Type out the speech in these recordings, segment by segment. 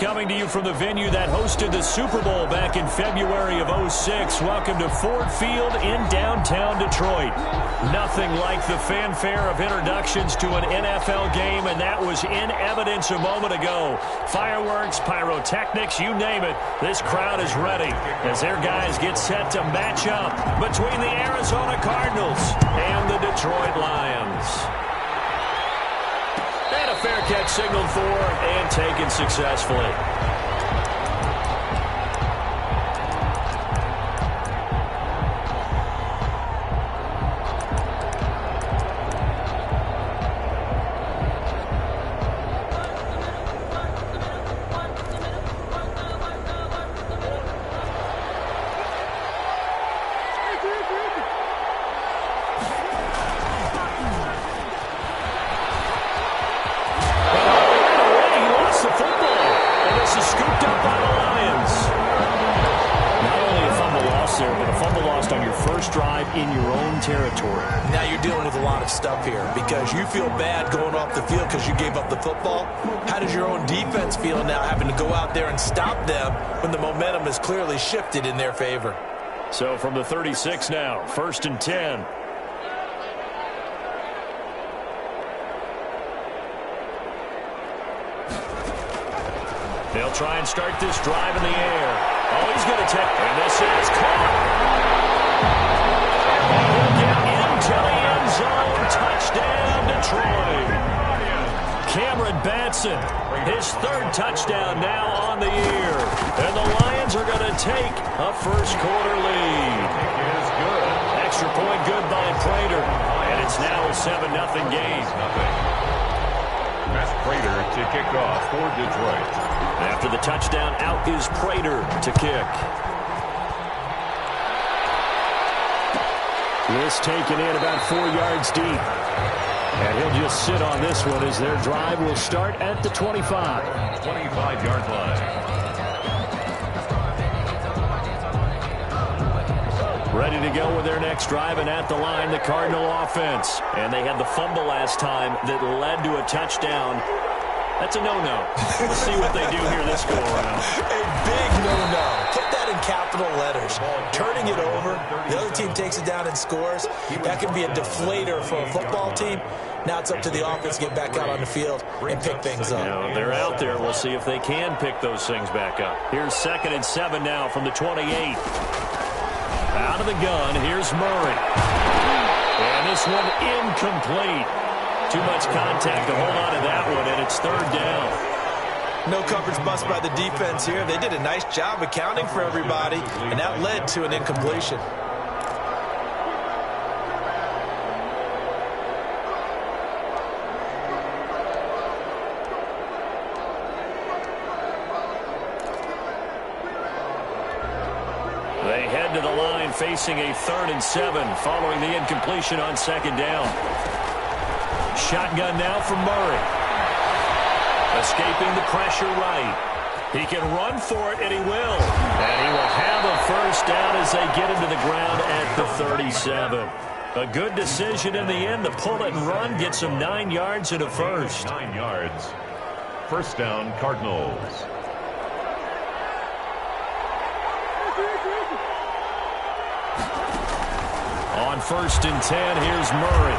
coming to you from the venue that hosted the Super Bowl back in February of '06. Welcome to Ford Field in downtown Detroit. Nothing like the fanfare of introductions to an NFL game, and that was in evidence a moment ago. Fireworks, pyrotechnics, you name it. This crowd is ready as their guys get set to match up between the Arizona Cardinals and the Detroit Lions. And a fair catch signaled for and taken successfully. You feel bad going off the field because you gave up the football. How does your own defense feel now having to go out there and stop them when the momentum is clearly shifted in their favor? So from the 36 now, 1st and 10. They'll try and start this drive in the air. Oh, he's going to take, and this is caught. He'll get into the end zone. Touchdown, Detroit. Cameron Batson, his 3rd touchdown now on the year. And the Lions are going to take a first-quarter lead. Extra point good by Prater. And it's now a 7-0 game. That's Prater to kick off for Detroit. After the touchdown, out is Prater to kick. This taken in about 4 yards deep. And he'll just sit on this one as their drive will start at the 25. 25-yard line. Ready to go with their next drive, and at the line, the Cardinal offense. And they had the fumble last time that led to a touchdown. That's a no-no. We'll see what they do here this go-around. A big no-no. Put that in capital letters. Turning it over, the other team takes it down and scores. That can be a deflator for a football team. Now it's up to the offense to get back out on the field and pick things up. You know, they're out there. We'll see if they can pick those things back up. Here's 2nd and 7 now from the 28. Out of the gun, here's Murray. And this one incomplete. Too much contact to hold on to that one, and it's 3rd down. No coverage bust by the defense here. They did a nice job accounting for everybody, and that led to an incompletion. They head to the line facing a 3rd and 7 following the incompletion on 2nd down. Shotgun now from Murray. Escaping the pressure right. He can run for it, and he will. And he will have a first down as they get into the ground at the 37. A good decision in the end to pull it and run, get some 9 yards and a first. 9 yards. First down, Cardinals. On 1st and 10, here's Murray.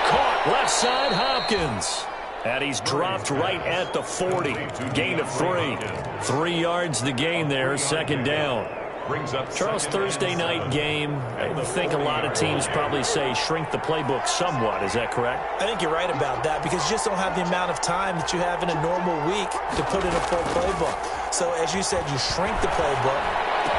Caught left side, Hopkins. And he's dropped right at the 40. Gain of 3. 3 yards the gain there, 2nd down. Charles, Thursday night game, I think a lot of teams probably say shrink the playbook somewhat. Is that correct? I think you're right about that because you just don't have the amount of time that you have in a normal week to put in a full playbook. So, as you said, you shrink the playbook,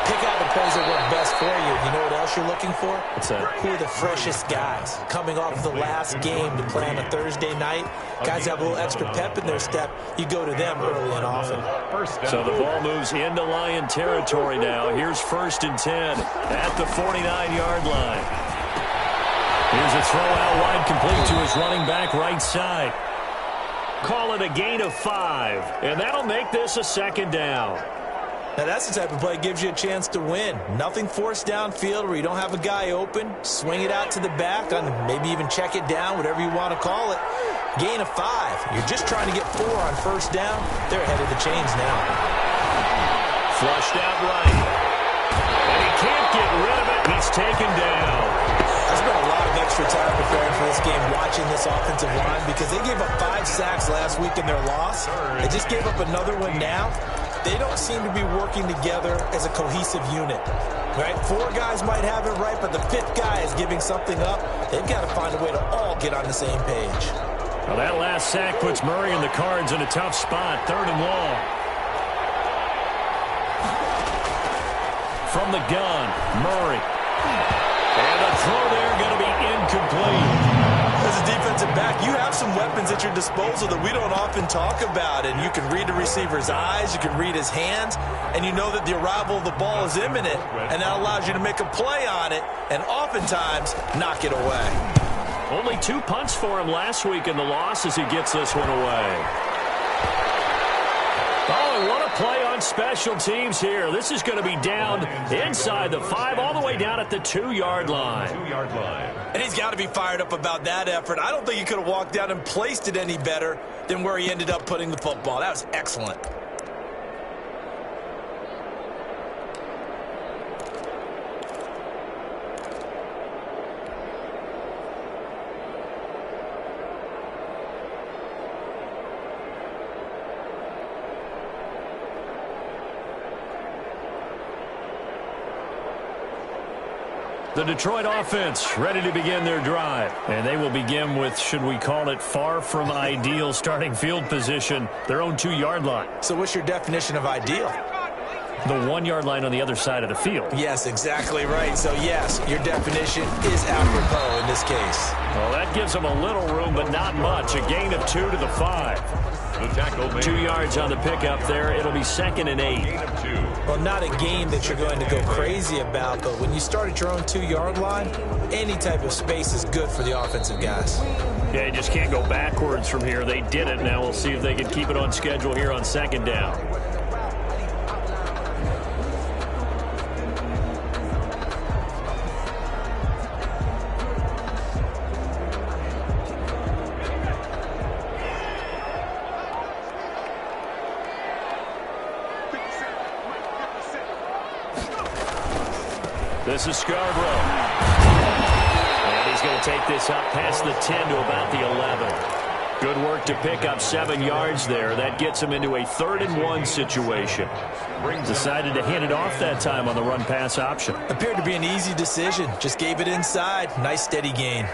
pick out the plays that work best for you. You know what else you're looking for? What's that? Who are the freshest guys coming off the last game to play on a Thursday night? Guys have a little extra pep in their step. You go to them early and often. So the ball moves into Lion territory now. Here's 1st and 10 at the 49-yard line. Here's a throw out wide, complete to his running back right side. Call it a gain of 5, and that'll make this a 2nd down. Now, that's the type of play that gives you a chance to win. Nothing forced downfield where you don't have a guy open. Swing it out to the back, and maybe even check it down, whatever you want to call it. Gain of 5. You're just trying to get 4 on first down. They're ahead of the chains now. Flushed out right. And he can't get rid of it. He's taken down. I spent a lot of extra time preparing for this game watching this offensive line because they gave up 5 sacks last week in their loss. They just gave up another one now. They don't seem to be working together as a cohesive unit. Right? 4 guys might have it right, but the 5th guy is giving something up. They've got to find a way to all get on the same page. Well, that last sack puts Murray and the Cards in a tough spot. 3rd and long. From the gun, Murray. And the throw there going to be incomplete. As a defensive back, you have some weapons at your disposal that we don't often talk about. And you can read the receiver's eyes, you can read his hands, and you know that the arrival of the ball is imminent. And that allows you to make a play on it and oftentimes knock it away. Only 2 punts for him last week in the loss as he gets this one away. Oh, what a play on special teams here. This is going to be down inside the 5, all the way down at the 2-yard line. And he's got to be fired up about that effort. I don't think he could have walked down and placed it any better than where he ended up putting the football. That was excellent. The Detroit offense ready to begin their drive. And they will begin with, should we call it, far from ideal starting field position, their own 2-yard line. So what's your definition of ideal? The 1-yard line on the other side of the field. Yes, exactly right. So, yes, your definition is apropos in this case. Well, that gives them a little room, but not much. A gain of 2 to the 5. The tackle made. 2 yards on the pickup there. It'll be 2nd and 8. Gain of 2. Well, not a game that you're going to go crazy about, but when you start at your own 2-yard line, any type of space is good for the offensive guys. Yeah, you just can't go backwards from here. They did it. Now we'll see if they can keep it on schedule here on 2nd down. This is Scarborough. And he's going to take this up past the 10 to about the 11. Good work to pick up 7 yards there. That gets him into a 3rd and 1 situation. Decided to hand it off that time on the run-pass option. Appeared to be an easy decision. Just gave it inside. Nice steady gain.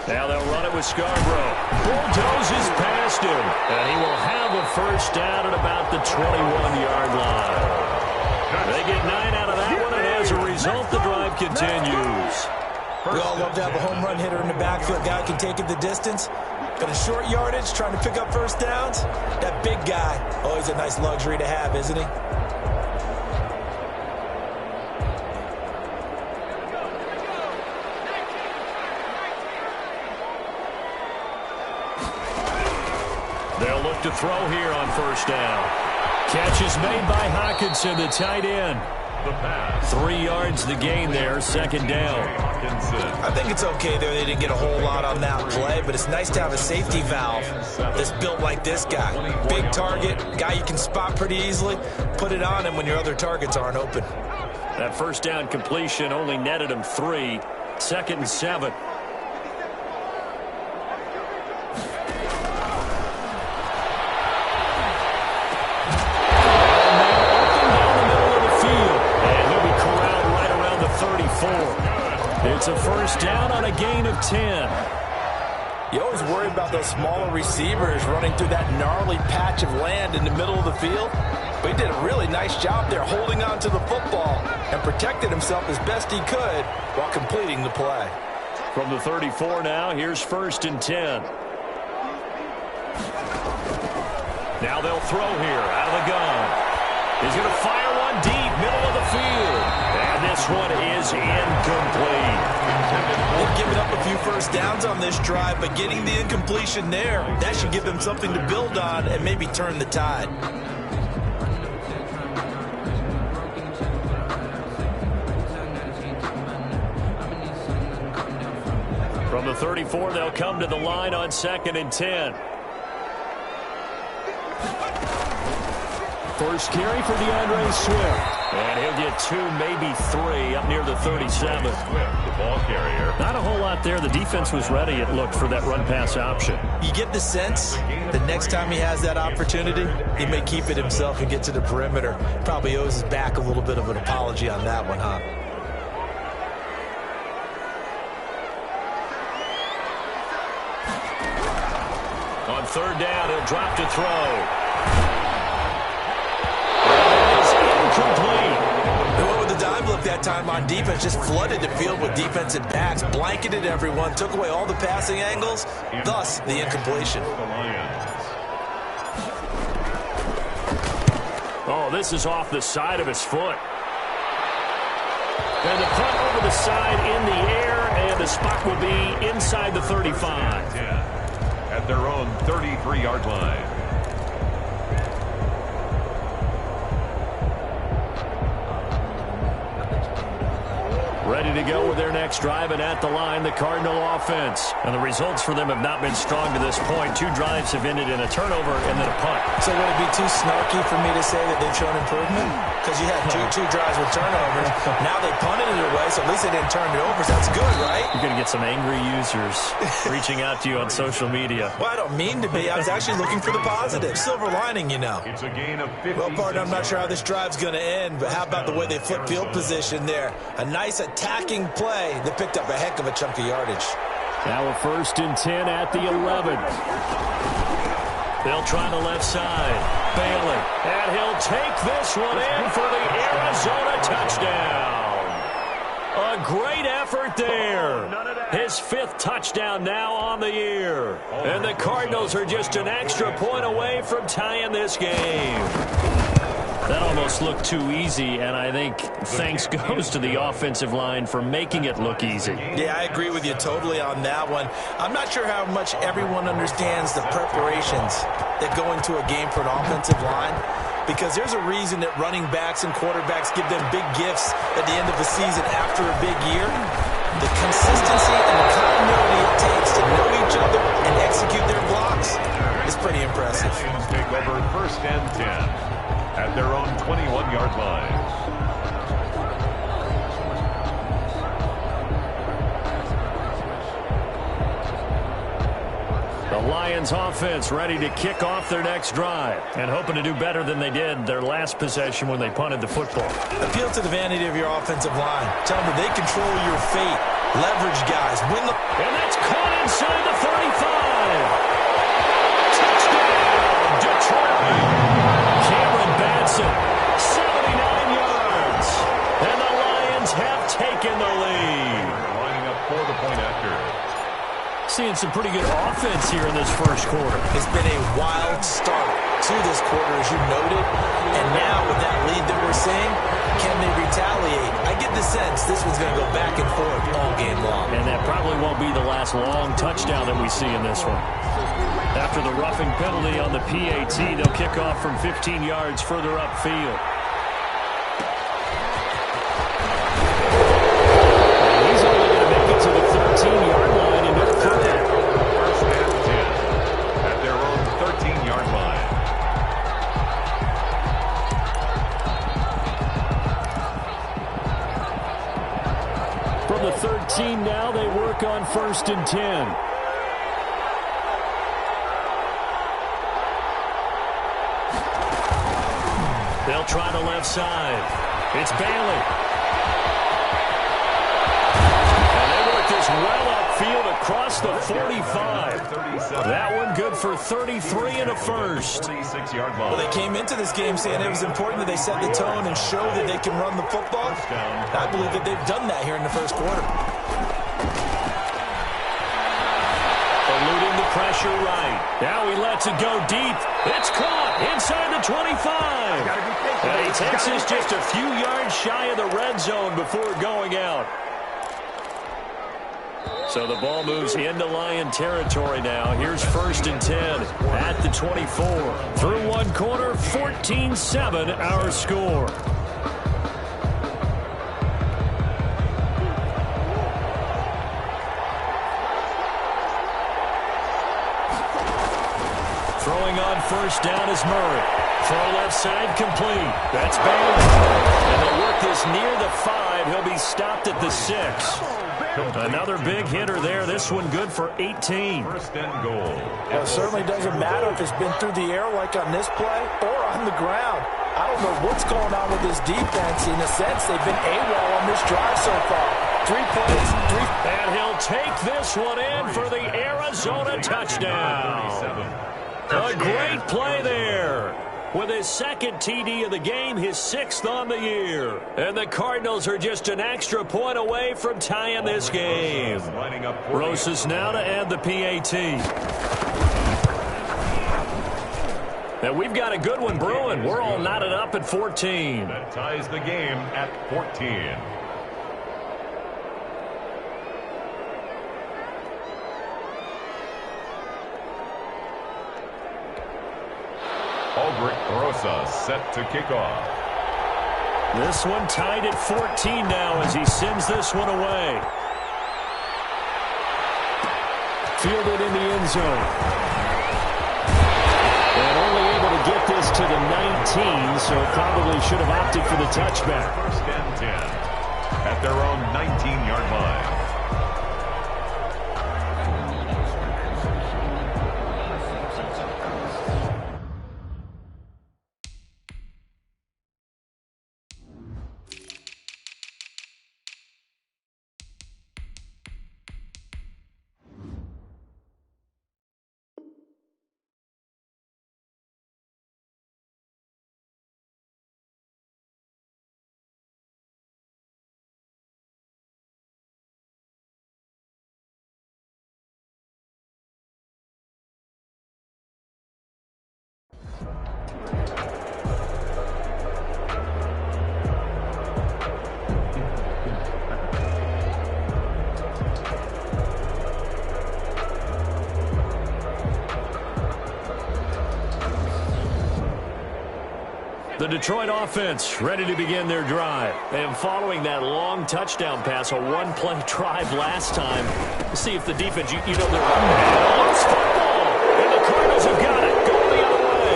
Now they'll run it with Scarborough. Bulldozes past him. And he will have a first down at about the 21-yard line. They get 9 out of that one, and as a result, the drive continues. We all love to have a home run hitter in the backfield. Guy who can take it the distance. But in short yardage, trying to pick up first downs, that big guy, always a nice luxury to have, isn't he? They'll look to throw here on first down. Catch is made by Hockenson, the tight end. The pass. 3 yards the gain there, 2nd down. I think it's okay there. They didn't get a whole lot on that play, but it's nice to have a safety valve that's built like this guy. Big target, guy you can spot pretty easily. Put it on him when your other targets aren't open. That first down completion only netted him 3. 2nd and 7. It's a first down on a gain of 10. You always worry about those smaller receivers running through that gnarly patch of land in the middle of the field. But he did a really nice job there holding on to the football and protected himself as best he could while completing the play. From the 34 now, here's 1st and 10. Now they'll throw here out of the gun. He's going to fire one deep, middle of the field. And this one is incomplete. They've given up a few first downs on this drive, but getting the incompletion there, that should give them something to build on and maybe turn the tide. From the 34, they'll come to the line on 2nd and 10. First carry for DeAndre Swift. And he'll get 2, maybe 3 up near the 37. Swift, the ball carrier. Not a whole lot there. The defense was ready, it looked, for that run-pass option. You get the sense that next time he has that opportunity, he may keep it himself and get to the perimeter. Probably owes his back a little bit of an apology on that one, huh? On 3rd down, he'll drop to throw. Complete. They went with the dime look that time on defense, just flooded the field with defensive backs, blanketed everyone, took away all the passing angles, thus the incompletion. Oh, this is off the side of his foot. And the punt over the side in the air, and the spot will be inside the 35. At their own 33-yard line. Ready to go with their next drive, and at the line, the Cardinal offense. And the results for them have not been strong to this point. 2 drives have ended in a turnover and then a punt. So would it be too snarky for me to say that they've shown improvement? Because you had two drives with turnovers. Now they punted it away, so at least they didn't turn it over. So that's good, right? You're going to get some angry users reaching out to you on social media. Well, I don't mean to be. I was actually looking for the positive. Silver lining, you know. It's a gain of 50. Well, partner, I'm not sure how this drive's going to end, but how about the way they flip field position there? A nice attacking play that picked up a heck of a chunk of yardage. Now a 1st and 10 at the 11. They'll try the left side. Bailey. And he'll take this one in for the Arizona touchdown. A great effort there. His 5th touchdown now on the year. And the Cardinals are just an extra point away from tying this game. That almost looked too easy, and I think thanks goes to the offensive line for making it look easy. Yeah, I agree with you totally on that one. I'm not sure how much everyone understands the preparations that go into a game for an offensive line, because there's a reason that running backs and quarterbacks give them big gifts at the end of the season after a big year. The consistency and the continuity it takes to know each other and execute their blocks is pretty impressive. Take over 1st and 10. At their own 21-yard line. The Lions offense ready to kick off their next drive and hoping to do better than they did their last possession when they punted the football. Appeal to the vanity of your offensive line. Tell them that they control your fate. Leverage guys. Win the... And that's caught inside the 35. Touchdown, Detroit. 79 yards. And the Lions have taken the lead. Lining up for the point after. Seeing some pretty good offense here in this first quarter. It's been a wild start to this quarter, as you noted. And now with that lead that we're seeing, can they retaliate? I get the sense this one's going to go back and forth all game long. And that probably won't be the last long touchdown that we see in this one. After the roughing penalty on the PAT, they'll kick off from 15 yards further upfield. And he's only going to make it to the 13-yard line and no further. 1st and 10 at their own 13-yard line. From the 13 now, they work on 1st and 10. They'll try the left side. It's Bailey. And they work this well upfield across the 45. That one good for 33 and a first. Well, they came into this game saying it was important that they set the tone and show that they can run the football. I believe that they've done that here in the first quarter. Eluding the pressure right. Now he lets it go deep. It's caught inside the 25. And he takes us just a few yards shy of the red zone before going out. So the ball moves into Lion territory now. Here's 1st and 10 at the 24. Through one quarter, 14-7 our score. Throwing on first down is Murray. Throw left side complete. That's Bailey. And they work this near the 5. He'll be stopped at the 6. Another big hitter there. This one good for 18. First and goal. Well, it certainly doesn't matter if it's been through the air like on this play or on the ground. I don't know what's going on with this defense. In a sense, they've been AWOL on this drive so far. 3 plays, 3. And he'll take this one in for the Arizona touchdown. A great play there. With his second TD of the game, his 6th on the year. And the Cardinals are just an extra point away from tying this game. Rosas now to add the PAT. Now we've got a good one brewing. We're all knotted up at 14. That ties the game at 14. Albrecht Rosas set to kick off. This one tied at 14 now as he sends this one away. Fielded in the end zone. And only able to get this to the 19, so probably should have opted for the touchback. First and 10 at their own 19-yard line. The Detroit offense ready to begin their drive. And following that long touchdown pass, a one-play drive last time, see if the defense, you know, they're loose football. And the Cardinals have got it. Going the other way.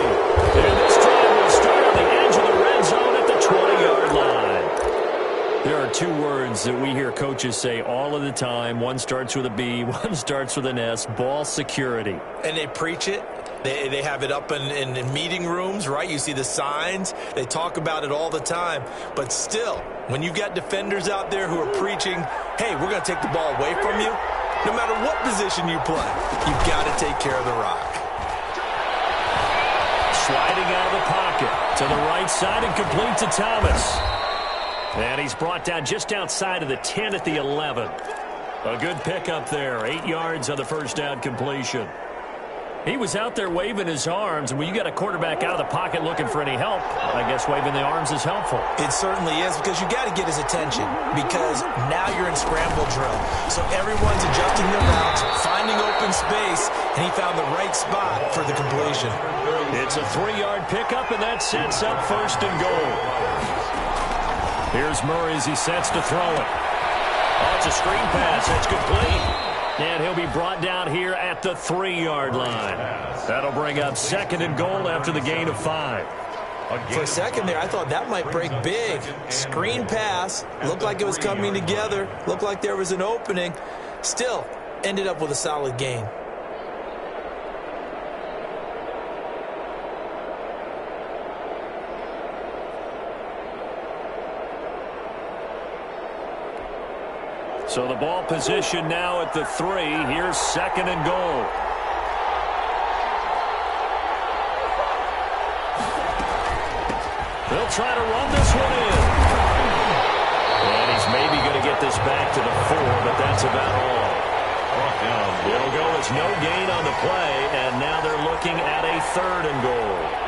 And this drive will start on the edge of the red zone at the 20-yard line. There are 2 words that we hear coaches say all of the time. One starts with a B, one starts with an S, ball security. And they preach it. They have it up in meeting rooms, right? You see the signs. They talk about it all the time. But still, when you got defenders out there who are preaching, hey, we're going to take the ball away from you, no matter what position you play, you've got to take care of the rock. Sliding out of the pocket to the right side and complete to Thomas. And he's brought down just outside of the 10 at the 11. A good pickup there. 8 yards on the first down completion. He was out there waving his arms, and when you got a quarterback out of the pocket looking for any help, I guess waving the arms is helpful. It certainly is, because you got to get his attention, because now you're in scramble drill. So everyone's adjusting their routes, finding open space, and he found the right spot for the completion. It's a 3-yard pickup, and that sets up first and goal. Here's Murray as he sets to throw it. Oh, it's a screen pass. It's complete. And he'll be brought down here at the 3-yard line. That'll bring up second and goal after the gain of 5. For a second there, I thought that might break big. Screen pass. Looked like it was coming together. Looked like there was an opening. Still, ended up with a solid gain. So the ball position now at the 3. Here's second and goal. They'll try to run this one in. And he's maybe going to get this back to the 4, but that's about all. It'll go as no gain on the play, and now they're looking at a 3rd and goal.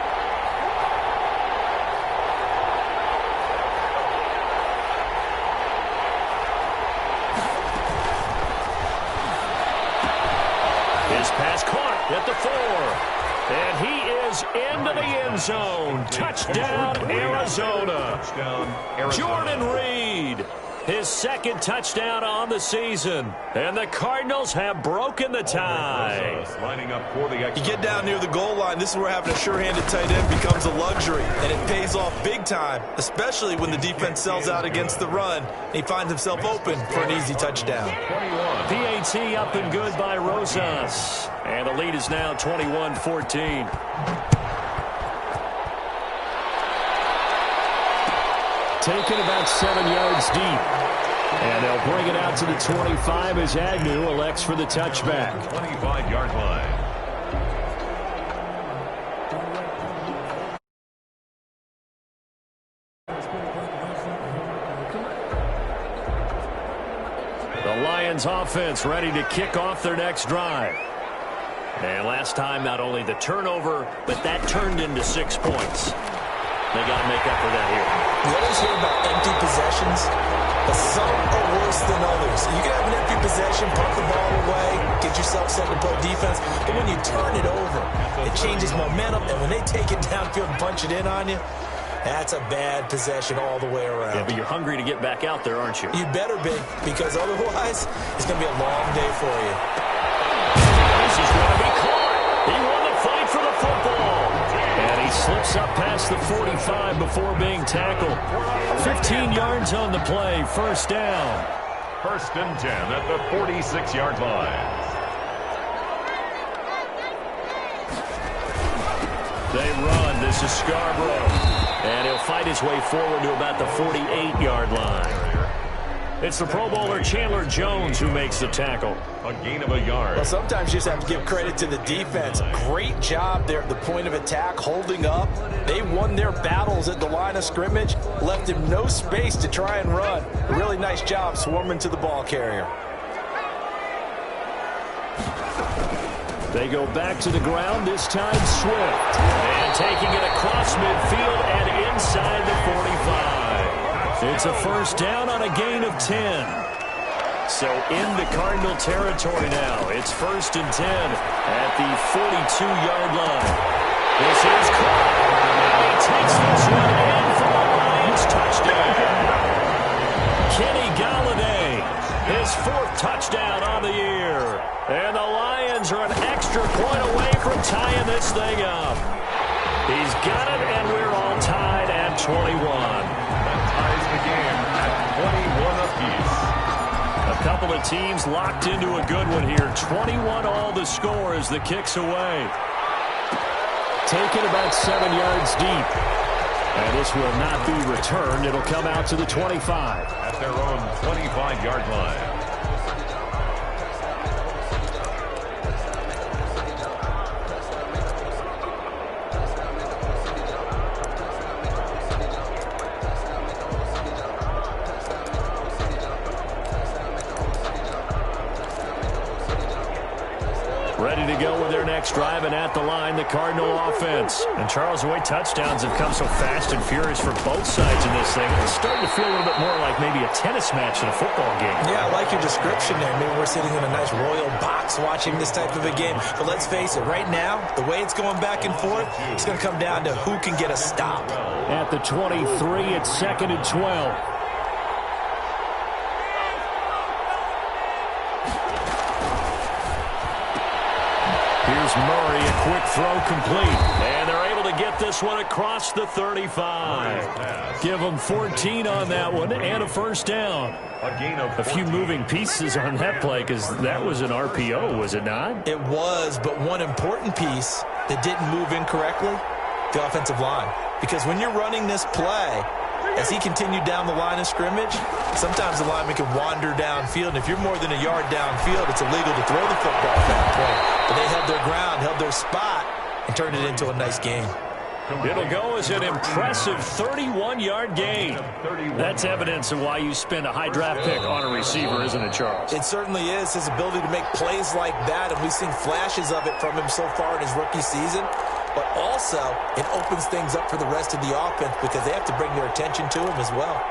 Pass caught at the 4. And he is into the end zone. Touchdown, Arizona. Jordan Reed. his second touchdown on the season. And the Cardinals have broken the tie. Lining up for the extra. You get down near the goal line, this is where having a sure-handed tight end becomes a luxury, and it pays off big time, especially when the defense sells out against the run, and he finds himself open for an easy touchdown. 21. PAT up and good by Rosas. And the lead is now 21-14. Taken about 7 yards deep. And they'll bring it out to the 25 as Agnew elects for the touchback. 25-yard line. The Lions offense ready to kick off their next drive. And last time, not only the turnover, but that turned into 6 points. They got to make up for that here. You always hear about empty possessions, but some are worse than others. You can have an empty possession, punt the ball away, get yourself set to play defense, but when you turn it over, it changes momentum, and when they take it downfield and punch it in on you, that's a bad possession all the way around. Yeah, but you're hungry to get back out there, aren't you? You better be, because otherwise, it's going to be a long day for you. This is going to be caught. He won the fight for the football. And he slips up past the 45 before being tackled. 15 yards on the play, first down. First and 10 at the 46-yard line. They run. This is Scarborough. And he'll fight his way forward to about the 48-yard line. It's the Pro Bowler Chandler Jones who makes the tackle. A gain of a yard. Well, sometimes you just have to give credit to the defense. Great job there at the point of attack, holding up. They won their battles at the line of scrimmage, left him no space to try and run. A really nice job swarming to the ball carrier. They go back to the ground, this time Swift. And taking it across midfield and inside the 45. It's a first down on a gain of 10. So into Cardinal territory now. It's first and 10 at the 42-yard line. This is caught. And he takes this one in for the Lions touchdown. Kenny Galladay, his 4th touchdown on the year. And the Lions are an extra point away from tying this thing up. He's got it, and we're all tied at 21. Ties the game at 21 apiece. A couple of teams locked into a good one here. 21 all the score as the kick's away. Taken about 7 yards deep. And this will not be returned. It'll come out to the 25. At their own 25-yard line. Ready to go with their next drive, and at the line, the Cardinal offense. And Charles, the way touchdowns have come so fast and furious for both sides in this thing, it's starting to feel a little bit more like maybe a tennis match in a football game. Yeah, I like your description there. Maybe we're sitting in a nice royal box watching this type of a game. But let's face it, right now, the way it's going back and forth, it's going to come down to who can get a stop. At the 23, it's 2nd and 12. Here's Murray, a quick throw complete. And they're able to get this one across the 35. Give them 14 on that one and a first down. A few moving pieces on that play because that was an RPO, was it not? It was, but one important piece that didn't move incorrectly, the offensive line. Because when you're running this play, as he continued down the line of scrimmage, sometimes the lineman can wander downfield. And if you're more than a yard downfield, it's illegal to throw the football at that point. But they held their ground, held their spot, and turned it into a nice game. It'll go as an impressive 31-yard gain. That's evidence of why you spend a high draft pick on a receiver, isn't it, Charles? It certainly is. His ability to make plays like that, and we've seen flashes of it from him so far in his rookie season. But also, it opens things up for the rest of the offense because they have to bring their attention to him as well.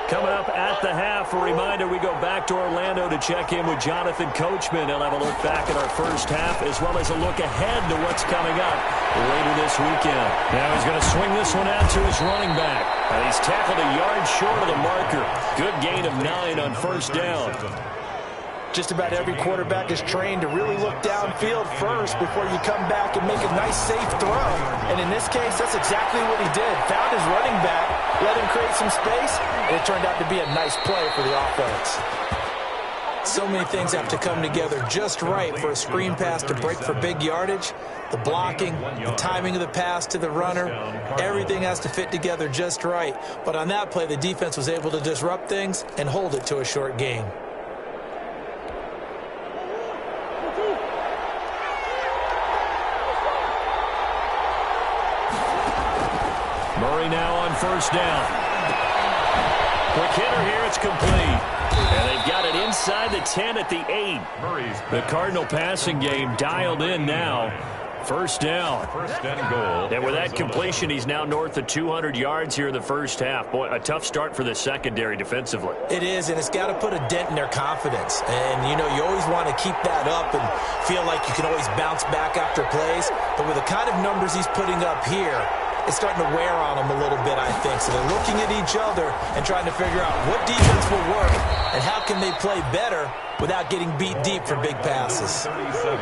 Coming up at the half, a reminder, we go back to Orlando to check in with Jonathan Coachman. He'll have a look back at our first half as well as a look ahead to what's coming up later this weekend. Now he's going to swing this one out to his running back. And he's tackled a yard short of the marker. Good gain of 9 on first down. Just about every quarterback is trained to really look downfield first before you come back and make a nice, safe throw. And in this case, that's exactly what he did. Found his running back, let him create some space, and it turned out to be a nice play for the offense. So many things have to come together just right for a screen pass to break for big yardage. The blocking, the timing of the pass to the runner, everything has to fit together just right. But on that play, the defense was able to disrupt things and hold it to a short gain. Murray now on first down. Quick hitter here, it's complete. And they've got it inside the 10 at the 8. The Cardinal passing game dialed in now. First down. First and goal. And with that completion, he's now north of 200 yards here in the first half. Boy, a tough start for the secondary defensively. It is, and it's got to put a dent in their confidence. And, you know, you always want to keep that up and feel like you can always bounce back after plays. But with the kind of numbers he's putting up here, it's starting to wear on them a little bit, I think. So they're looking at each other and trying to figure out what defense will work and how can they play better without getting beat deep for big passes.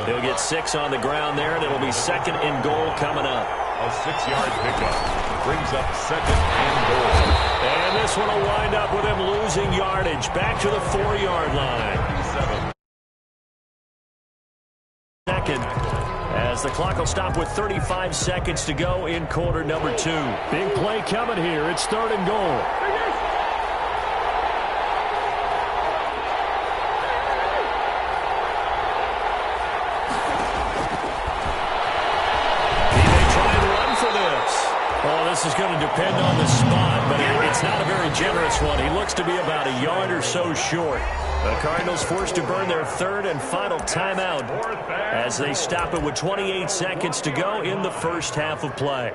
They'll get 6 on the ground there, and it'll be second and goal coming up. A 6-yard pickup brings up second and goal. And this one will wind up with him losing yardage back to the 4-yard line. Second, as the clock will stop with 35 seconds to go in quarter number 2. Big play coming here. It's third and goal. This is going to depend on the spot, but it's not a very generous one. He looks to be about a yard or so short. The Cardinals forced to burn their third and final timeout as they stop it with 28 seconds to go in the first half of play.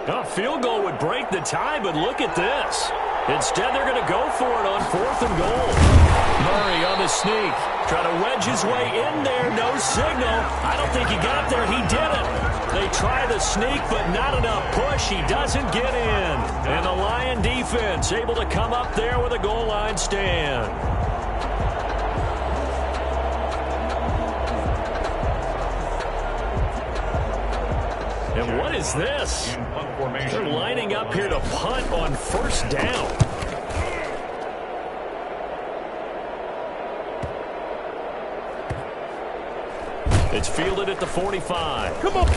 A field goal would break the tie, but look at this. Instead, they're going to go for it on fourth and goal. Murray on the sneak. Trying to wedge his way in there. No signal. I don't think he got there. He didn't. They try the sneak, but not enough push. He doesn't get in. And the Lion defense able to come up there with a goal line stand. And what is this? They're lining up here to punt on first down. It's fielded at the 45. Come on.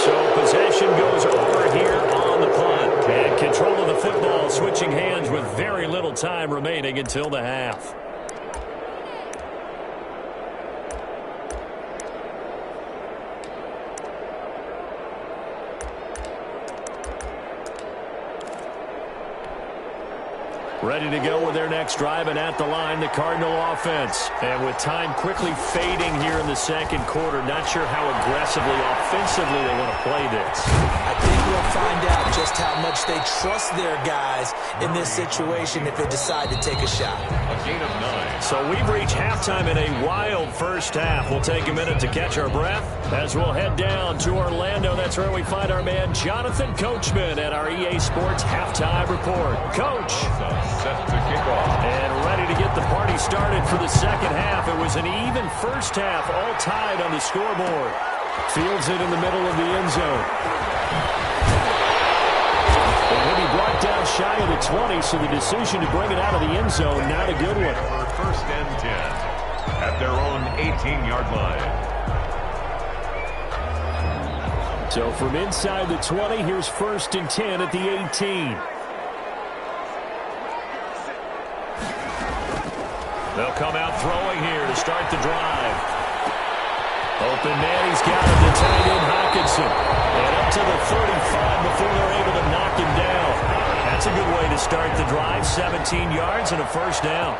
So possession goes over here on the punt. And control of the football switching hands with very little time remaining until the half. Ready to go with their next drive, and at the line, the Cardinal offense. And with time quickly fading here in the second quarter, not sure how aggressively, offensively they want to play this. I think we'll find out just how much they trust their guys in this situation if they decide to take a shot. A gain of 9. So we've reached halftime in a wild first half. We'll take a minute to catch our breath as we'll head down to Orlando. That's where we find our man Jonathan Coachman at our EA Sports Halftime Report. Coach. Set to kick off. And ready to get the party started for the second half. It was an even first half, all tied on the scoreboard. Fields it in the middle of the end zone. And he'll be brought down shy of the 20, so the decision to bring it out of the end zone, not a good one. For first and 10 at their own 18-yard line. So from inside the 20, here's first and 10 at the 18. They'll come out throwing here to start the drive. Open man, he's got him to tight end Hockenson. And up to the 35 before they're able to knock him down. That's a good way to start the drive. 17 yards and a first down.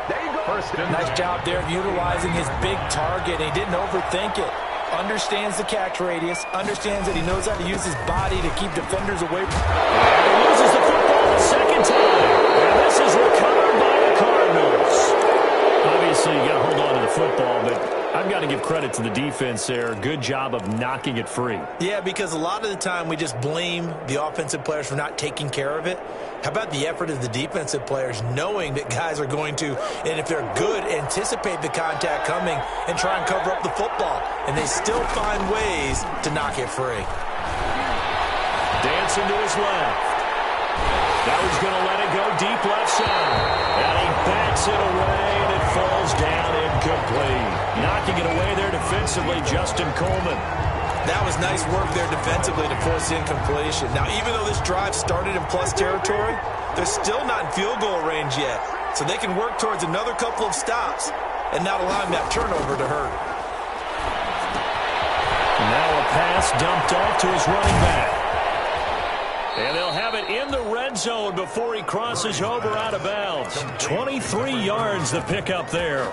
Nice job there of utilizing his big target. He didn't overthink it. Understands the catch radius. Understands that he knows how to use his body to keep defenders away from him. And he loses the football the second time. And this is recovered by the Cardinals. Obviously, you got to hold on to the football, but I've got to give credit to the defense there. Good job of knocking it free. Yeah, because a lot of the time we just blame the offensive players for not taking care of it. How about the effort of the defensive players knowing that guys are going to, and if they're good, anticipate the contact coming and try and cover up the football. And they still find ways to knock it free. Dancing to his left. Now he's going to let it go deep left side. And he bats it away, and it falls down incomplete. Knocking it away there defensively, Justin Coleman. That was nice work there defensively to force incompletion. Now, even though this drive started in plus territory, they're still not in field goal range yet. So they can work towards another couple of stops and not allowing that turnover to hurt. Now a pass dumped off to his running back. And they'll have it in the red zone before he crosses over out of bounds. 23 yards the pickup there.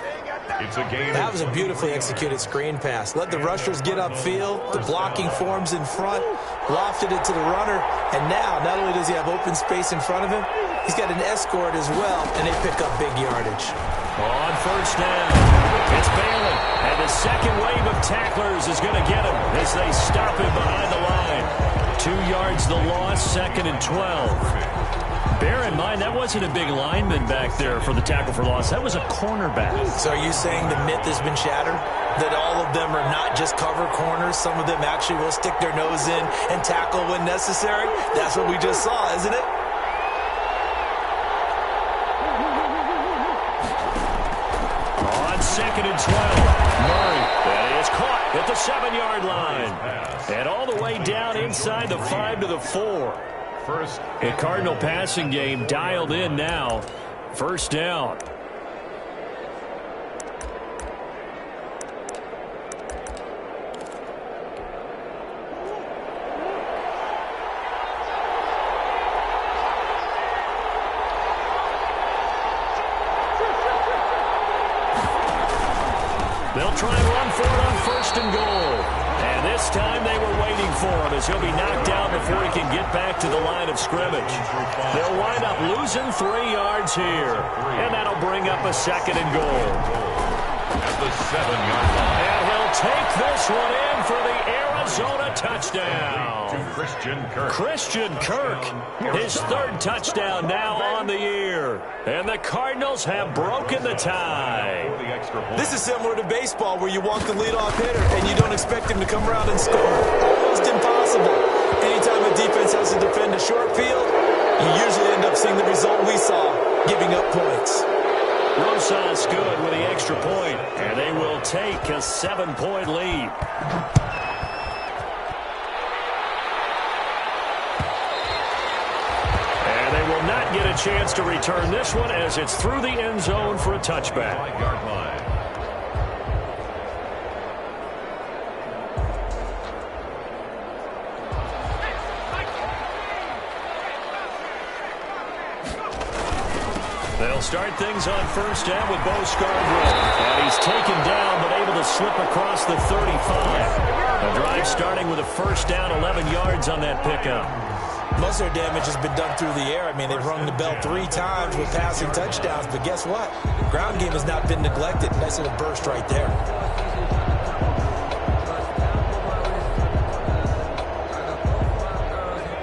It's a gain. That was a beautifully executed screen pass. Let the rushers get upfield. The blocking forms in front. Lofted it to the runner. And now, not only does he have open space in front of him, he's got an escort as well, and they pick up big yardage. On first down, it's Bailey. And the second wave of tacklers is going to get him as they stop him behind the line. 2 yards the loss, 2nd and 12. Bear in mind, that wasn't a big lineman back there for the tackle for loss. That was a cornerback. So are you saying the myth has been shattered? That all of them are not just cover corners? Some of them actually will stick their nose in and tackle when necessary? That's what we just saw, isn't it? On 2nd and 12, Murray. That is caught at the 7-yard line. And all the way down inside the 5 to the 4. A Cardinal passing game dialed in now. First down. They'll try and run for it on 1st and goal. And this time they were waiting for him as he'll be knocked down before he can get back to the line of scrimmage. They'll wind up losing 3 yards here. And that'll bring up a 2nd and goal. At the 7-yard line. And he'll take this one in for the Arizona touchdown. To Christian Kirk. Christian Kirk, his 3rd touchdown now on the year. And the Cardinals have broken the tie. This is similar to baseball where you walk the leadoff hitter and you don't expect him to come around and score. Almost impossible. Anytime a defense has to defend a short field, you usually end up seeing the result we saw, giving up points. Rosas good with the extra point, and they will take a 7-point lead. And they will not get a chance to return this one as it's through the end zone for a touchback. 5-yard line. They'll start things on first down with Bo Scarborough. And he's taken down but able to slip across the 35. A drive starting with a first down, 11 yards on that pickup. Most of their damage has been done through the air. I mean, they've rung the bell 3 times with passing touchdowns. But guess what? Ground game has not been neglected. Nice little burst right there.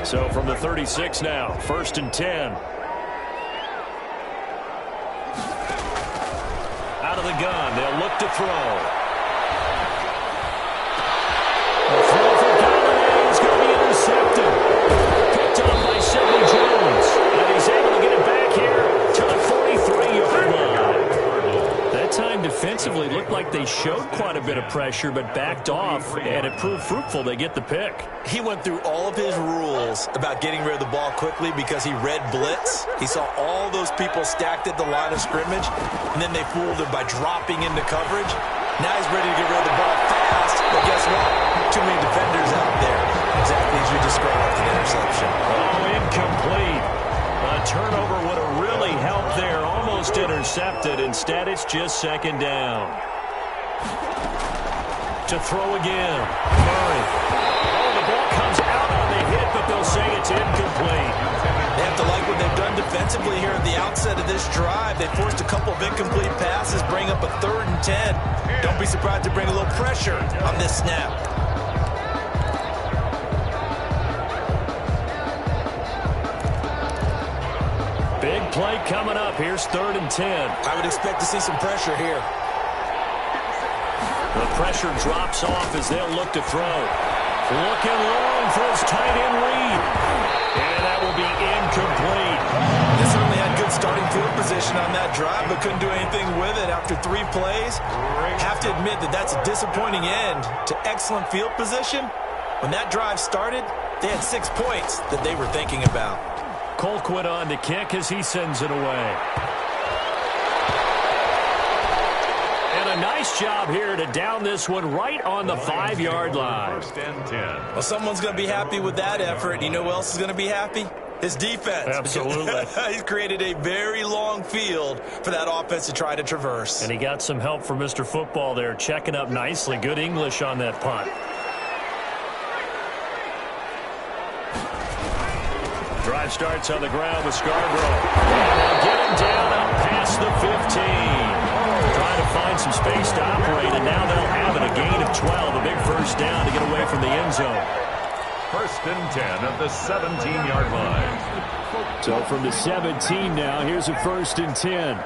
So from the 36 now, 1st and 10. Out of the gun, they'll look to throw. The throw for Galladay is going to be intercepted. Picked up by Sidney Jones. And he's able to get it back here to the 43-yard line. That time defensively looked like like they showed quite a bit of pressure but backed off, and it proved fruitful. They get the pick. He went through all of his rules about getting rid of the ball quickly because he read blitz. He saw all those people stacked at the line of scrimmage, and then they fooled him by dropping into coverage. Now he's ready to get rid of the ball fast, but guess what? Too many defenders out there. Exactly as you described, an interception. Oh, incomplete. A turnover would have really helped there. Almost intercepted. Instead, it's just second down. To throw again. Murray. Oh, the ball comes out on the hit, but they'll say it's incomplete. They have to like what they've done defensively here at the outset of this drive. They forced a couple of incomplete passes, bring up a 3rd and 10. Don't be surprised to bring a little pressure on this snap. Big play coming up. Here's 3rd and 10. I would expect to see some pressure here. The pressure drops off as they'll look to throw. Looking long for his tight end read. And that will be incomplete. They certainly had good starting field position on that drive, but couldn't do anything with it after 3 plays. Have to admit that that's a disappointing end to excellent field position. When that drive started, they had 6 points that they were thinking about. Colquitt on to kick as he sends it away. And a nice job here to down this one right on the 5-yard line. 1st and 10. Well, someone's going to be happy with that effort. You know who else is going to be happy? His defense. Absolutely. He's created a very long field for that offense to try to traverse. And he got some help from Mr. Football there, checking up nicely. Good English on that punt. Drive starts on the ground with Scarborough. And they'll get him down out past the 15. Trying to find some space to operate, and now they'll have it. A gain of 12, a big first down to get away from the end zone. 1st and 10 at the 17-yard line. So from the 17 now, here's a 1st and 10.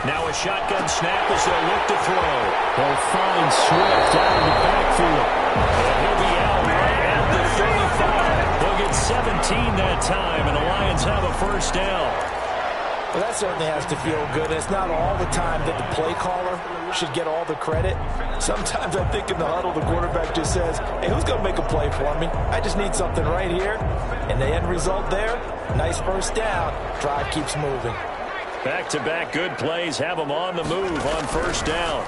Now a shotgun snap as they'll look to throw. They'll find Swift out of the backfield. And he'll be out right at the 35. They'll get 17 that time, and the Lions have a first down. Well, that certainly has to feel good. It's not all the time that the play caller should get all the credit. Sometimes I think in the huddle, the quarterback just says, hey, who's going to make a play for me? I just need something right here. And the end result there, nice first down. Drive keeps moving. Back-to-back good plays have them on the move on first down.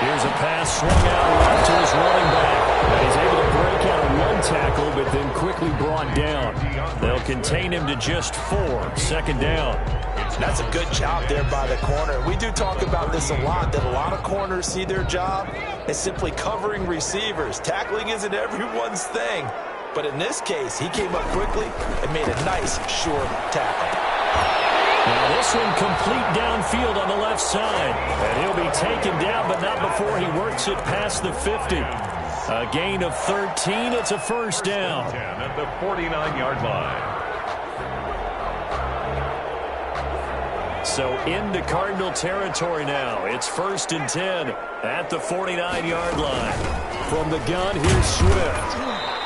Here's a pass swung out right to his running back. And he's able to break out a run tackle, but then quickly brought down. They'll contain him to just 4. Second down. That's a good job there by the corner. We do talk about this a lot, that a lot of corners see their job as simply covering receivers. Tackling isn't everyone's thing. But in this case, he came up quickly and made a nice, short tackle. Now this one complete downfield on the left side. And he'll be taken down, but not before he works it past the 50. A gain of 13. It's a first down. 10 at the 49-yard line. So into Cardinal territory now. It's 1st and 10 at the 49-yard line. From the gun, here's Swift.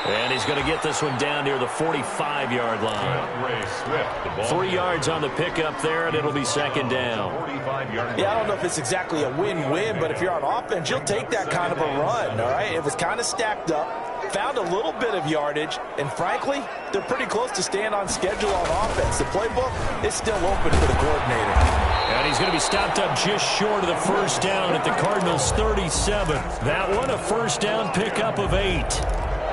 And he's going to get this one down near the 45-yard line. 3 yards on the pickup there, and it'll be second down. Yeah, I don't know if it's exactly a win-win, but if you're on offense, you'll take that kind of a run, all right? It was kind of stacked up, found a little bit of yardage, and frankly, they're pretty close to staying on schedule on offense. The playbook is still open for the coordinator. And he's going to be stopped up just short of the first down at the Cardinals' 37. That one a first down pickup of 8.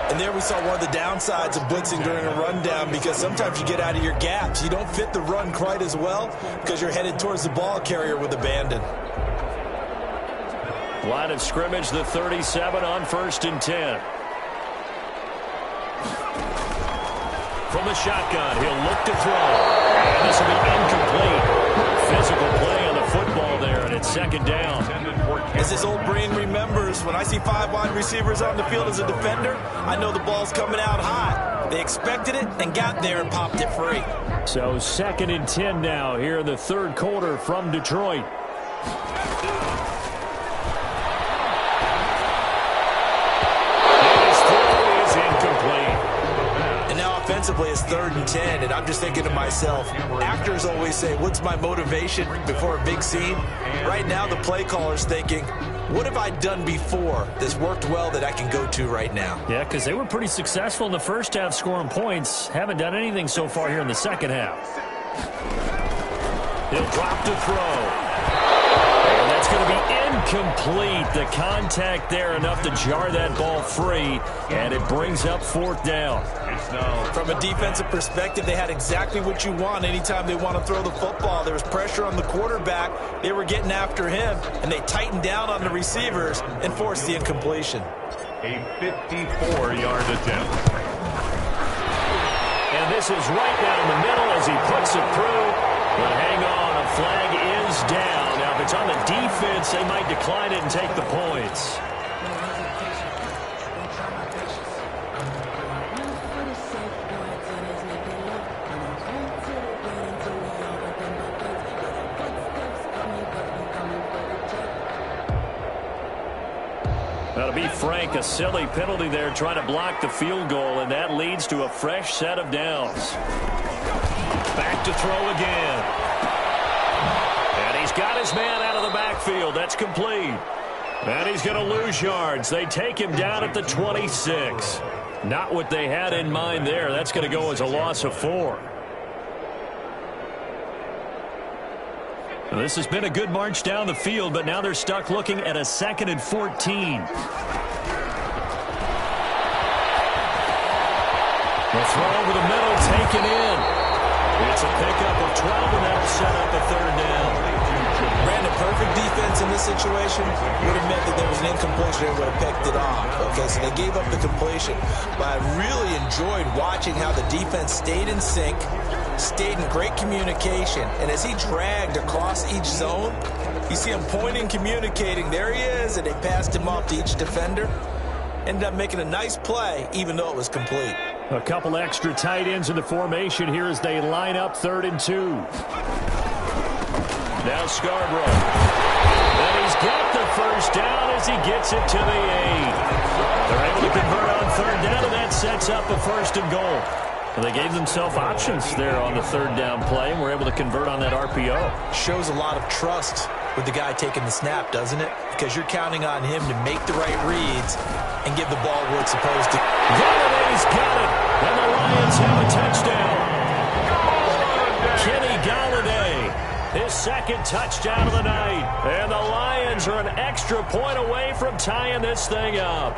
And there we saw one of the downsides of blitzing during a rundown, because sometimes you get out of your gaps. You don't fit the run quite as well because you're headed towards the ball carrier with abandon. Line of scrimmage, the 37 on 1st and 10. From the shotgun, he'll look to throw. And this will be incomplete. Physical play on the football there, and it's second down. As his old brain remembers, when I see 5 wide receivers on the field as a defender, I know the ball's coming out high. They expected it and got there and popped it free. So 2nd and 10 now here in the third quarter from Detroit. offensively, it's 3rd and 10, and I'm just thinking to myself, actors always say, what's my motivation before a big scene? Right now, the play caller's thinking, what have I done before that's worked well that I can go to right now? Yeah, because they were pretty successful in the first half scoring points. Haven't done anything so far here in the second half. He'll drop to throw. And that's going to be incomplete. The contact there enough to jar that ball free, and it brings up 4th down. From a defensive perspective, they had exactly what you want anytime they want to throw the football. There was pressure on the quarterback. They were getting after him, and they tightened down on the receivers and forced the incompletion. A 54-yard attempt. And this is right down the middle as he puts it through. But hang on, a flag is down. Now, if it's on the defense, they might decline it and take the points. That'll be Frank, a silly penalty there trying to block the field goal, and that leads to a fresh set of downs. Back to throw again. And he's got his man out of the backfield. That's complete. And he's going to lose yards. They take him down at the 26. Not what they had in mind there. That's going to go as a loss of 4. Well, this has been a good march down the field, but now they're stuck looking at a 2nd and 14. The throw over the middle, taken in. It's a pickup of 12, and that'll set up a 3rd down. Brandon, perfect defense in this situation would have meant that there was an incompletion and would have picked it off. Okay, so they gave up the completion. But I really enjoyed watching how the defense stayed in sync, stayed in great communication, and as he dragged across each zone, you see him pointing, communicating. There he is, and they passed him off to each defender. Ended up making a nice play, even though it was complete. A couple extra tight ends in the formation here as they line up 3rd and 2. Now Scarborough. And he's got the first down as he gets it to the 8. They're able to convert on 3rd down, and that sets up a 1st and goal. And they gave themselves options there on the 3rd down play, and were able to convert on that RPO. Shows a lot of trust with the guy taking the snap, doesn't it? Because you're counting on him to make the right reads and give the ball where it's supposed to. Galladay's got it, and the Lions have a touchdown. Kenny Galladay, his 2nd touchdown of the night. And the Lions are an extra point away from tying this thing up.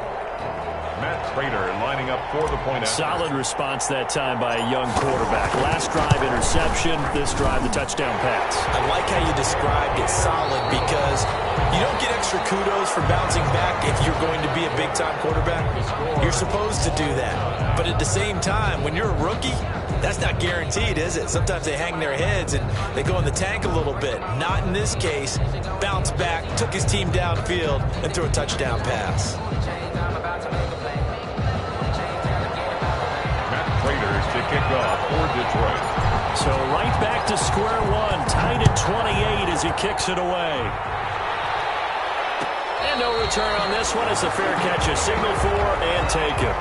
Matt Prater lining up for the point. Solid response that time by a young quarterback. Last drive interception, this drive the touchdown pass. I like how you described it, solid, because you don't get extra kudos for bouncing back if you're going to be a big-time quarterback. You're supposed to do that. But at the same time, when you're a rookie, that's not guaranteed, is it? Sometimes they hang their heads and they go in the tank a little bit. Not in this case. Bounced back, took his team downfield, and threw a touchdown pass. To kick off for Detroit. So right back to square one, tied at 28 as he kicks it away. And no return on this one. It's a fair catch, a signal for, and take it.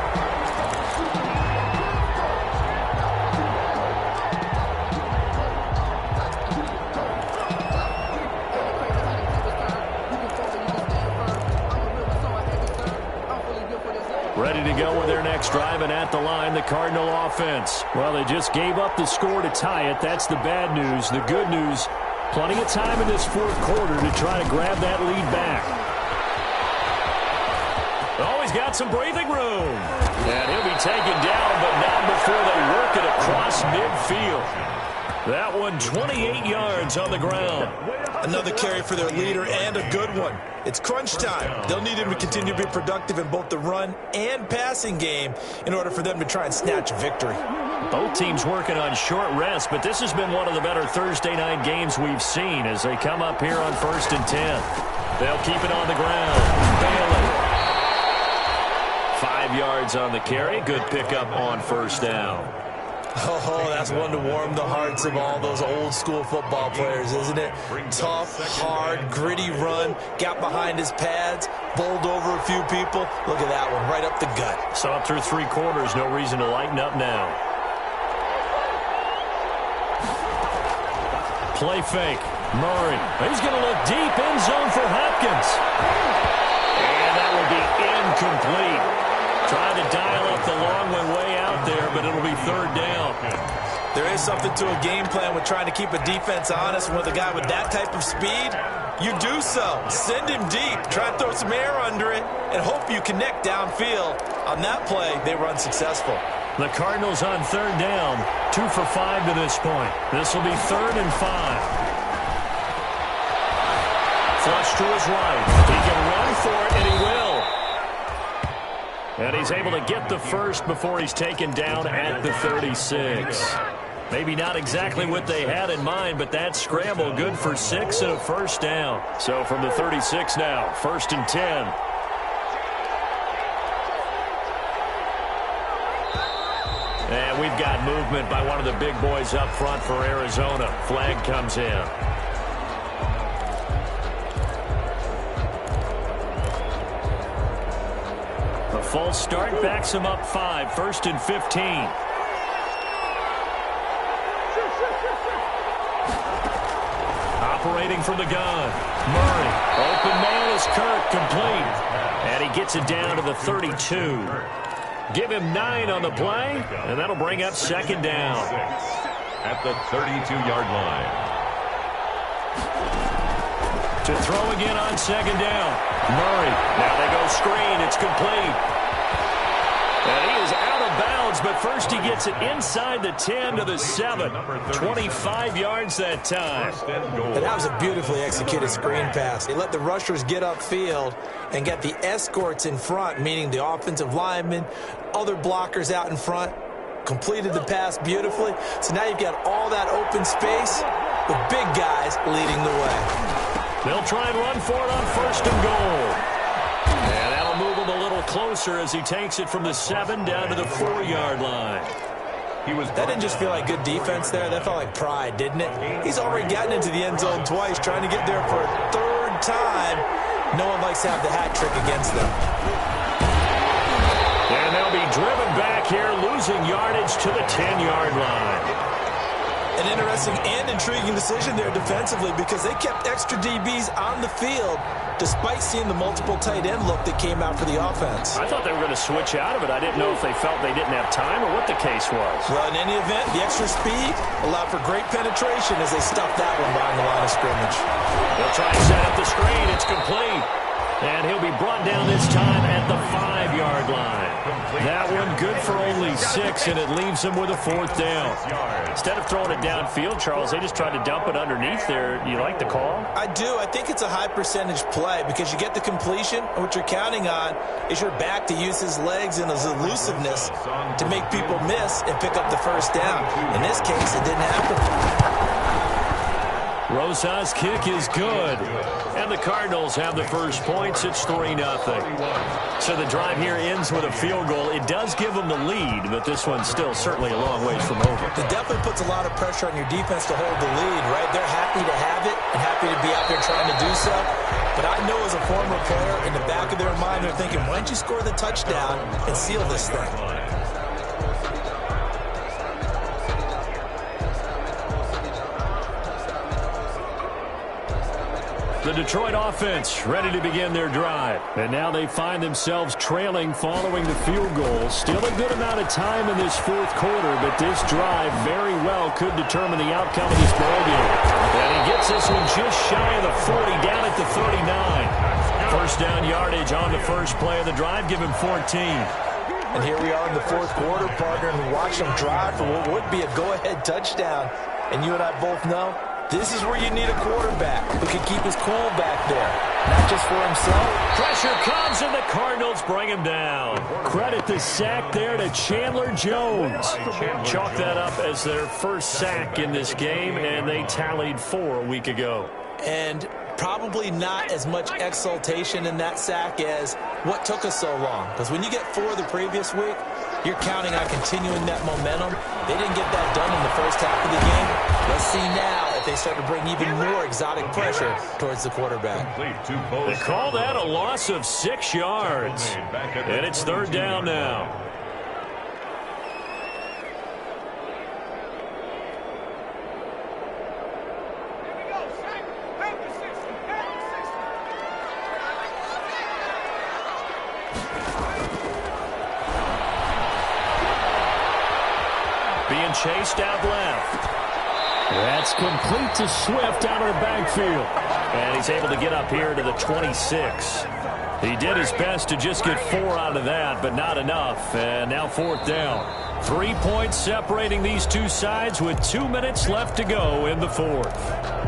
Ready to go with their next drive, and at the line, the Cardinal offense. Well, they just gave up the score to tie it. That's the bad news. The good news, plenty of time in this 4th quarter to try to grab that lead back. Oh, he's got some breathing room. And he'll be taken down, but not before they work it across midfield. That one 28 yards on the ground. Another carry for their leader, and a good one. It's crunch time. They'll need him to continue to be productive in both the run and passing game in order for them to try and snatch a victory. Both teams working on short rest, but this has been one of the better Thursday night games we've seen as they come up here on 1st and 10. They'll keep it on the ground. Bailey. 5 yards on the carry. Good pickup on 1st down. Oh, that's one to warm the hearts of all those old school football players, isn't it? Tough, hard, gritty run, got behind his pads, bowled over a few people. Look at that one, right up the gut. So up through 3 quarters, no reason to lighten up now. Play fake. Murray. He's going to look deep in zone for Hopkins. And that will be incomplete. Trying to dial up the long one way out there, but it'll be third down. There is something to a game plan with trying to keep a defense honest. With a guy with that type of speed, you do so. Send him deep. Try to throw some air under it and hope you connect downfield. On that play, they were unsuccessful. The Cardinals on third down, 2 for 5 to this point. This will be 3rd and 5. Flush to his right. He can run for it, and he will. And he's able to get the first before he's taken down at the 36. Maybe not exactly what they had in mind, but that scramble good for 6 and a first down. So from the 36 now, 1st and 10. And we've got movement by one of the big boys up front for Arizona. Flag comes in. A false start backs him up 5. 1st and 15. Operating from the gun. Murray. Open man is Kirk. Complete. And he gets it down to the 32. Give him 9 on the play, and that'll bring up 2nd down. At the 32-yard line. To throw again on 2nd down. Murray. Now they go screen. It's complete. And he is out of bounds, but first he gets it inside the 10 to the 7. 25 yards that time. And that was a beautifully executed screen pass. They let the rushers get upfield and get the escorts in front, meaning the offensive linemen, other blockers out in front, completed the pass beautifully. So now you've got all that open space with big guys leading the way. They'll try and run for it on 1st and goal. And that'll move him a little closer as he takes it from the 7 down to the 4-yard line. That didn't just feel like good defense there. That felt like pride, didn't it? He's already gotten into the end zone twice, trying to get there for a 3rd time. No one likes to have the hat trick against them. And they'll be driven back here, losing yardage to the 10-yard line. An interesting and intriguing decision there defensively because they kept extra DBs on the field despite seeing the multiple tight end look that came out for the offense. I thought they were going to switch out of it. I didn't know if they felt they didn't have time or what the case was. Well, in any event, the extra speed allowed for great penetration as they stuffed that one behind the line of scrimmage. They'll try to set up the screen. It's complete. And he'll be brought down this time at the 5-yard line. That one good for only 6, and it leaves him with a 4th down. Instead of throwing it downfield, Charles, they just tried to dump it underneath there. You like the call? I do. I think it's a high percentage play because you get the completion, and what you're counting on is your back to use his legs and his elusiveness to make people miss and pick up the 1st down. In this case, it didn't happen. Rosas' kick is good. And the Cardinals have the first points. It's 3-0. So the drive here ends with a field goal. It does give them the lead, but this one's still certainly a long ways from over. It definitely puts a lot of pressure on your defense to hold the lead, right? They're happy to have it and happy to be out there trying to do so. But I know as a former player, in the back of their mind, they're thinking, why don't you score the touchdown and seal this thing? The Detroit offense ready to begin their drive. And now they find themselves trailing following the field goal. Still a good amount of time in this 4th quarter, but this drive very well could determine the outcome of this ballgame. And he gets this one just shy of the 40, down at the 39. 1st down yardage on the first play of the drive, give him 14. And here we are in the 4th quarter, partner, and we watch them drive for what would be a go-ahead touchdown. And you and I both know this is where you need a quarterback who can keep his cool back there, not just for himself. Pressure comes, and the Cardinals bring him down. Credit the sack there to Chandler Jones. Chalk that up as their first sack in this game, and they tallied 4 a week ago. And probably not as much exultation in that sack as what took us so long. Because when you get 4 the previous week, you're counting on continuing that momentum. They didn't get that done in the first half of the game. Let's see now if they start to bring even more exotic pressure towards the quarterback. They call that a loss of 6 yards. And it's 3rd down now. Being chased out left. That's complete to Swift out of the backfield. And he's able to get up here to the 26. He did his best to just get 4 out of that, but not enough. And now 4th down. 3 points separating these two sides with 2 minutes left to go in the 4th.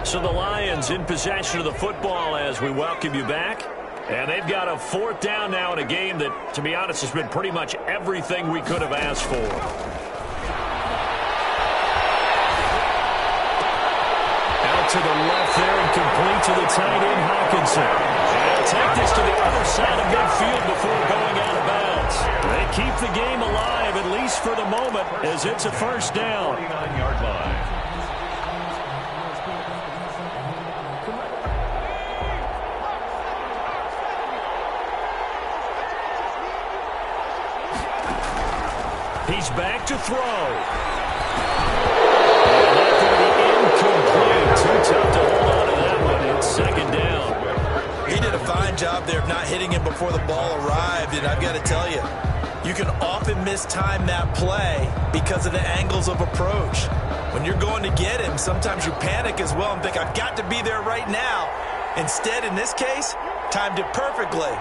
So the Lions in possession of the football as we welcome you back. And they've got a 4th down now in a game that, to be honest, has been pretty much everything we could have asked for. Out to the left there and complete to the tight end, Hawkinson. They'll take this to the other side of midfield before going out of bounds. They keep the game alive, at least for the moment, as it's a 1st down. 49-yard line. He's back to throw. And that's going to be incomplete. Too tough to hold on to that one. It's 2nd down. He did a fine job there of not hitting him before the ball arrived, and I've got to tell you, you can often mistime that play because of the angles of approach. When you're going to get him, sometimes you panic as well and think, I've got to be there right now. Instead, in this case, timed it perfectly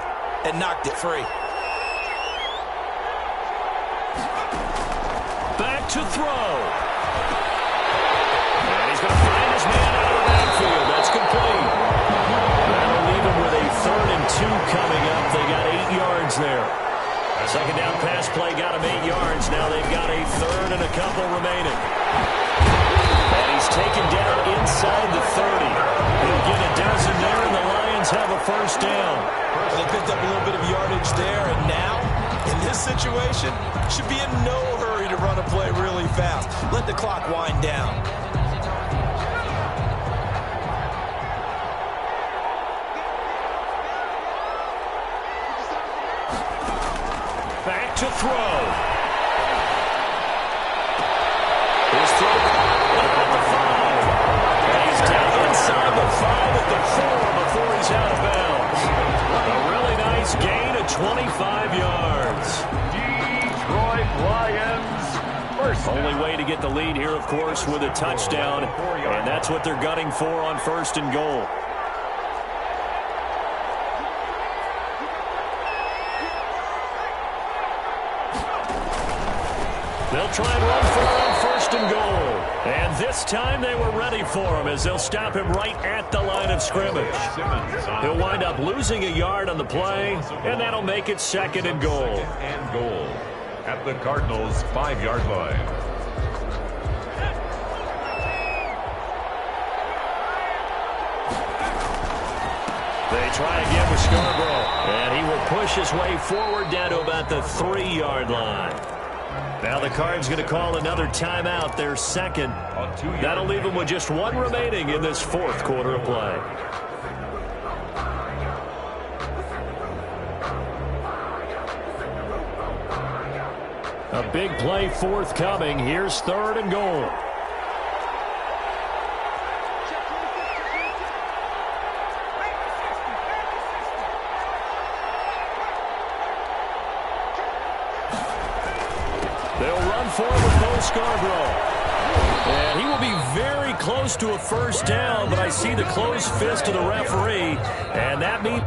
and knocked it free. Back to throw. And he's going to find his man out of the backfield. That's complete. That'll leave him with a 3rd and 2 coming up. They got 8 yards there. 2nd down pass play got him 8 yards. Now they've got a 3rd and a couple remaining. And he's taken down inside the 30. He'll get a dozen there, and the Lions have a 1st down. They picked up a little bit of yardage there, and now, in this situation, should be in no hurry to run a play really fast. Let the clock wind down. Back to throw. His throw at the 5. And he's down inside the 5 at the 4 before he's out of bounds. A really nice gain of 25 yards. Detroit Lions. Only way to get the lead here, of course, with a touchdown. And that's what they're gunning for on 1st and goal. They'll try and run for it on 1st and goal. And this time they were ready for him as they'll stop him right at the line of scrimmage. He'll wind up losing a yard on the play, and that'll make it 2nd and goal. 2nd and goal at the Cardinals' 5-yard line. They try again with Scarborough, and he will push his way forward down to about the 3-yard line. Now the Cards going to call another timeout, their 2nd. That'll leave them with just 1 remaining in this 4th quarter of play. A big play forthcoming. Here's 3rd and goal. They'll run forward with Bo Scarborough. And he will be very close to a 1st down, but I see the closed fist of the referee, and that means...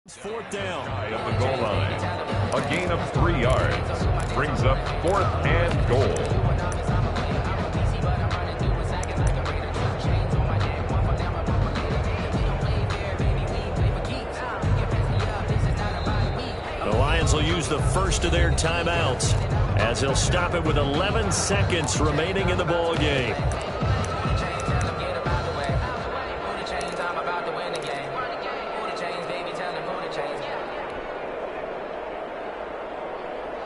It's 4th down. At the goal line. A gain of 3 yards. Brings up 4th and goal. The Lions will use the first of their timeouts as he'll stop it with 11 seconds remaining in the ball game.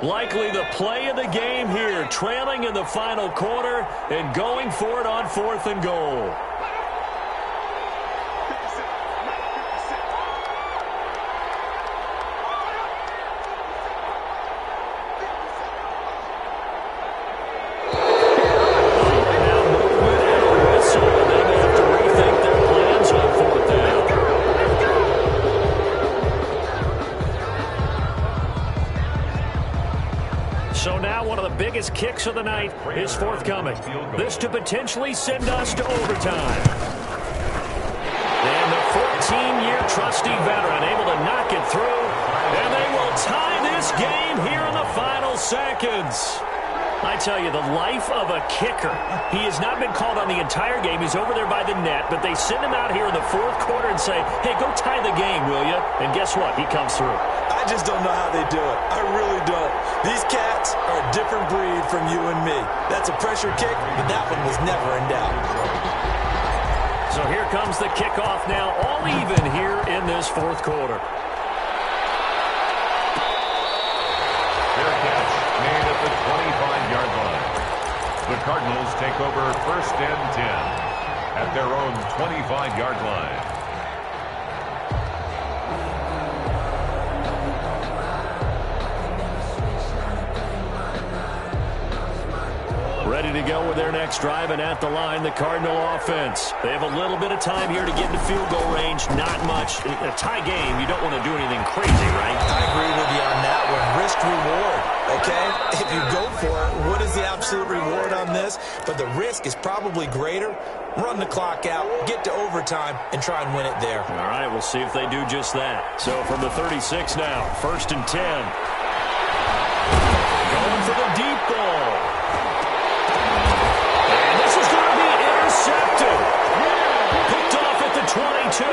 Likely the play of the game here, trailing in the final quarter and going for it on 4th and goal. So now one of the biggest kicks of the night is forthcoming. This to potentially send us to overtime. And the 14-year trusty veteran able to knock it through. And they will tie this game here in the final seconds. I tell you, the life of a kicker. He has not been called on the entire game. He's over there by the net, but they send him out here in the 4th quarter and say, hey, go tie the game, will you? And guess what? He comes through. I just don't know how they do it. I really don't. These cats are a different breed from you and me. That's a pressure kick, but that one was never in doubt. So here comes the kickoff now, all even here in this 4th quarter. Fair catch made at the 25-yard line. The Cardinals take over 1st and 10 at their own 25-yard line. Ready to go with their next drive, and at the line, the Cardinal offense. They have a little bit of time here to get into field goal range. Not much. In a tie game, you don't want to do anything crazy, right? I agree with you on that one. Risk-reward, okay? If you go for it, what is the absolute reward on this? But the risk is probably greater. Run the clock out, get to overtime, and try and win it there. All right, we'll see if they do just that. So from the 36 now, 1st and 10. Going for the deep ball. Intercepted. Picked off at the 22.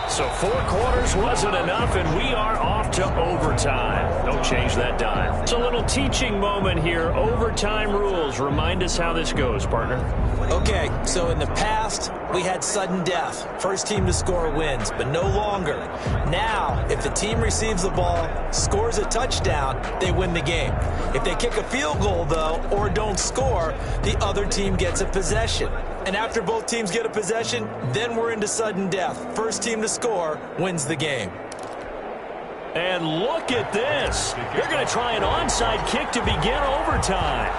So 4 quarters wasn't enough, and we are off to overtime. Don't change that dial. It's a little teaching moment here. Overtime rules. Remind us how this goes, partner. Okay, so in the past, we had sudden death. First team to score wins, but no longer. Now, if the team receives the ball, scores a touchdown, they win the game. If they kick a field goal, though, or don't score, the other team gets a possession. And after both teams get a possession, then we're into sudden death. First team to score wins the game. And look at this. They're going to try an onside kick to begin overtime.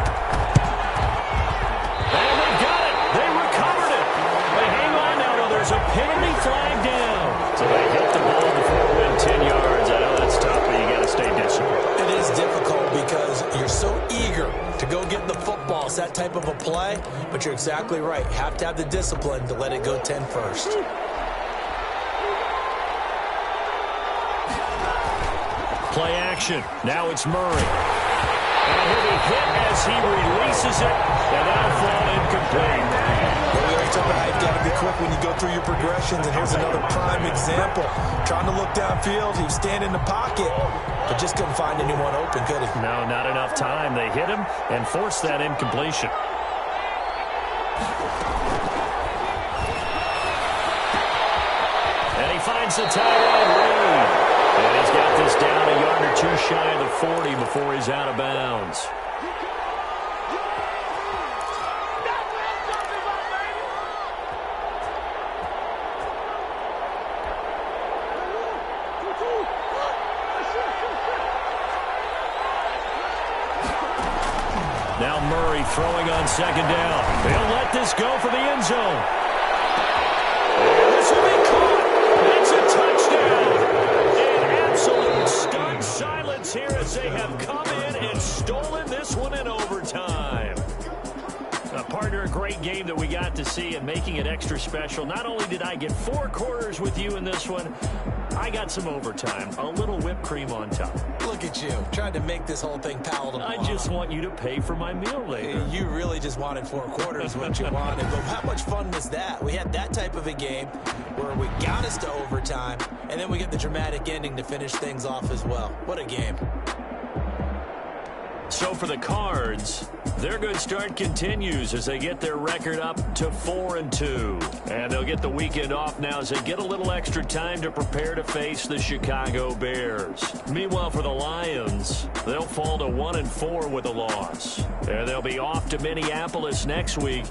And they got it. They recovered it. They hang on now, though. There's a penalty flag down. So they hit the ball before it went 10 yards. I know that's tough, but you got to stay disciplined. It is difficult because you're so eager to go get the football. It's that type of a play, but you're exactly right. You have to have the discipline to let it go 10 first. Play action. Now it's Murray. And he'll be hit as he releases it, and that'll fall incomplete. Well, we always talk about how you've got to be quick when you go through your progressions, and here's another prime example. Trying to look downfield, he was standing in the pocket, but just couldn't find anyone open, could he? No, not enough time. They hit him and forced that incompletion. And he finds the tight end, Reed. And he's got this down a yard or 2 shy of the 40 before he's out of bounds. Now Murray throwing on 2nd down. They'll let this go for the end zone. And this will be caught. That's a touchdown. An absolute stunned silence here as they have come in and stolen this one in overtime. Partner, a great game that we got to see and making it extra special. Not only did I get 4 quarters with you in this one, I got some overtime, a little whipped cream on top. Look at you, trying to make this whole thing palatable. I just want you to pay for my meal later. You really just wanted 4 quarters, what you wanted. But how much fun was that? We had that type of a game where we got us to overtime, and then we get the dramatic ending to finish things off as well. What a game. So for the Cards, their good start continues as they get their record up to 4-2. And they'll get the weekend off now as they get a little extra time to prepare to face the Chicago Bears. Meanwhile, for the Lions, they'll fall to 1-4 with a loss. And they'll be off to Minneapolis next week